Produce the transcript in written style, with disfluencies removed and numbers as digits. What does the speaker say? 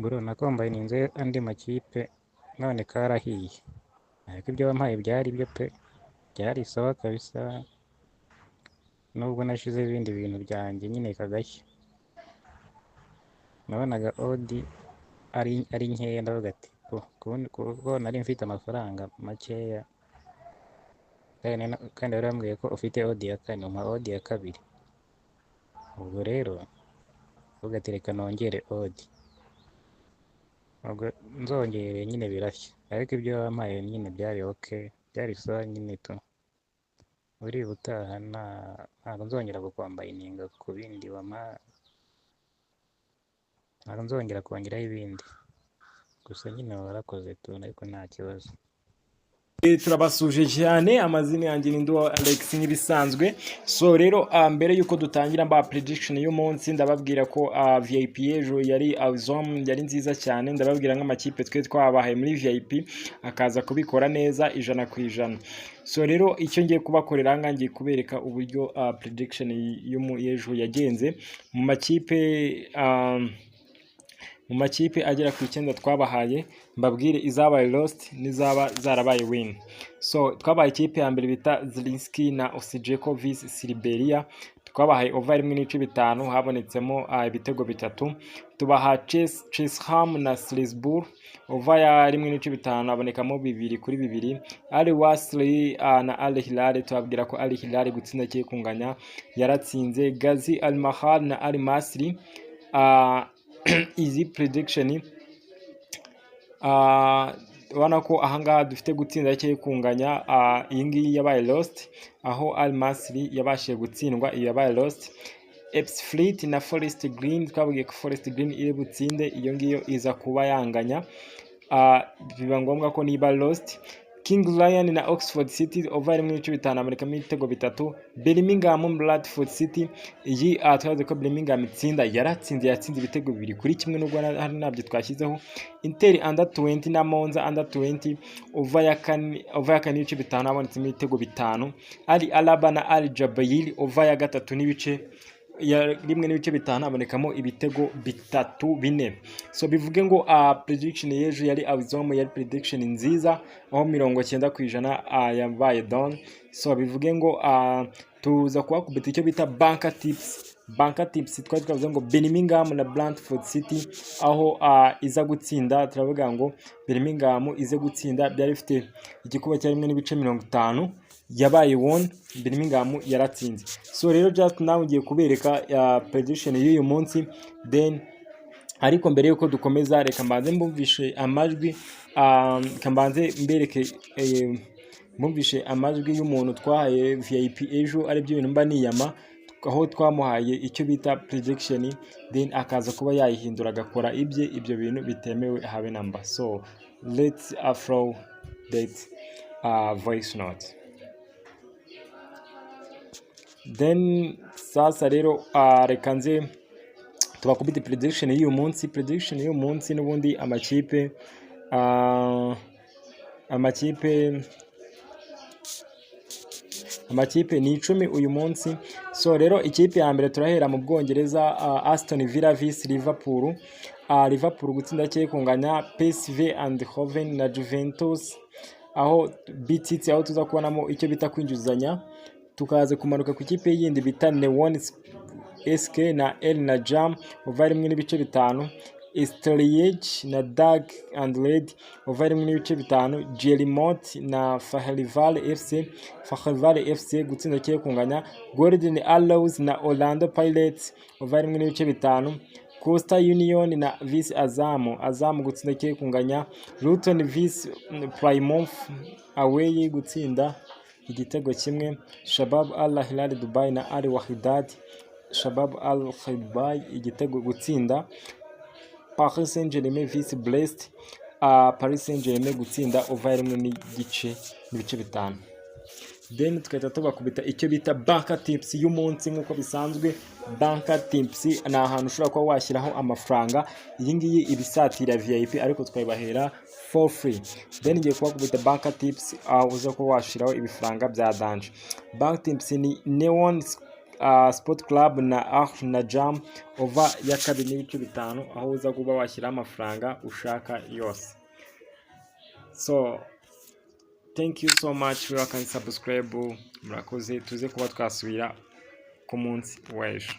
bro nakombayininze andi makipe none karahiye, ariko ibyo wampaye byari byo pe, byari sawa kabisa, nubwo nashize ibindi bintu byanjye nyine kagashya. Nabonaga odi ari nkeya, ndavuga ati kuko nari mfite amafaranga makeya, kandi wari wambwiye ko ufite odi ya kane, umpa odi ya kabiri. Ubwo rero ugatereka nongere odi, ubwo nzongereye nyine birashya, ariko ibyo wampaye nyine byari okay, byari sawa nyine tu. Uri ubutaha ntabwo nzongera kukwambayininga ku bindi wampaye, ntabwo nzongera kongeraho ibindi, gusa nyine warakoze tu, ariko nta kibazo. Turabasuje cyane, amazina yanjye ni Nduwa Alex nk'ibisanzwe. So rero mbere yuko dutangira mba prediction y'umunsi, ndababwira ko VIP ejo yari awesome, yari nziza cyane. Ndababwira nk'amakipe twe twabahaye muri VIP akaza kubikora neza 100%. So rero icyo ngiye kubakorera ngiye kubereka uburyo prediction y'ejo yagenze mu makipe agera ku 9 twabahaye, mbabwire izabaye lost n'izaba zarabaye win. So twabaye ikipe ya mbere bita Zrinski na Osijeko vs Siberia, twabahaye over 1.5, habonetsemo ibitego bitatu. Tubaha Chesham na Salisbury, over ya 1.5 habonekamo 2-2. Al Wasli na Al Hilal, tubabwira ko Al Hilal gutsinda cye kunganya yaratsinze. Gazi Al Mahal na Al Masri, easy prediction. Ubona ko ahangaha dufite gutsinda cye kunganya, iyi ngiyi yabaye lost, aho Al Masri yabashije gutsindwa, iyo yabaye lost. Ipswich na Forest Green, twabwiye ko Forest Green iri butsinde, iyo ngiyo iza kuba yanganya, biba ngombwa ko niba lost. King Lion na Oxford City, over 1.5 Amerikamo ibitego bitatu. Birmingham Bradford City, iyi twavuze ko Birmingham itsinda, yatsinze ibitego 2-1, nubwo hari nabyo twashyizeho. Inter under 20 na Monza under 20, over ya 4.5 habonetsemo ibitego 5. Ali Alaba na Al Jabair, over ya 1.5 habonekamo ibitego 3-4. So bivuge ngo prediction y'ejo yari awesome, yari prediction nziza, aho 90% yabaye down. So bivuge ngo tuza kubakubita icyo bita banker tips. Twari twavuze ngo Birmingham na Bradford City, aho iza gutsinda, turavuga ngo Birmingham ize gutsinda, byari bifite igikuba cya 1.50, yabaye won, Birmingham yaratsinze. So rero just now ngiye kubereka prediction y'uyu munsi, then ariko mbere yuko dukomeza reka mbanze mbumvishe amajwi, mbumvishe amajwi y'umuntu twahaye VIP ejo, ari byo bintu mba niyama, aho twamuhaye icyo bita prediction, then akaza kuba yayihindura agakora ibyo bintu bitemewe habe number. So let's afro that voice note. Then sasa rero reka nze tubakubite prediction y'uyu munsi. Prediction y'uyu munsi n'ubundi amakipe ni 10 uyu munsi. So rero ikipe ya mbere turahera mu Bwongereza, Aston Villa vs Liverpool. Liverpool gutsinda cye kunganya PSV Eindhoven na Juventus, aho bititse, aho tuza kubonamo icyo bita kwinjizanya. Tukaze kumanuka ku ikipe yindi bita Newon SK na El Najam, over 1.5. Estreliage na Dark and Red, over 1.5. Jelimot na Fahrival FC gutsinda cye kunganya. Golden Arrows na Orlando Pirates, over 1.5. Coastal Union na vs Azam gutsinda cye kunganya. Luton vs Plymouth, away gutsinda igitego kimwe. Shabab Al Hilal Dubai na Al Wahdat, Shabab Al Khaibai igitego gutsinda. Paris Saint-Germain vs Brest, Paris Saint-Germain gutsinda, over 1.5. Then tukahita tubakubita icyo bita banker tips y'umunsi. Nk'uko bisanzwe, banker tips ni ahantu ushobora kuba washyiraho amafaranga, iyi ngiyi ibisatira VIP, ariko twabahera for free. Then ngiye kubakubita banker tips, uza kuba washyiraho ibifaranga bya danje. Banker tips ni Newon Sport Club na Arf na Jam over ya kabiri n'ibice bitanu, aho uza kuba washyiraho amafaranga ushaka yose. So thank you so much, we can subscribe, murakoze, tuze kuba twasubira ku munsi w'ejo.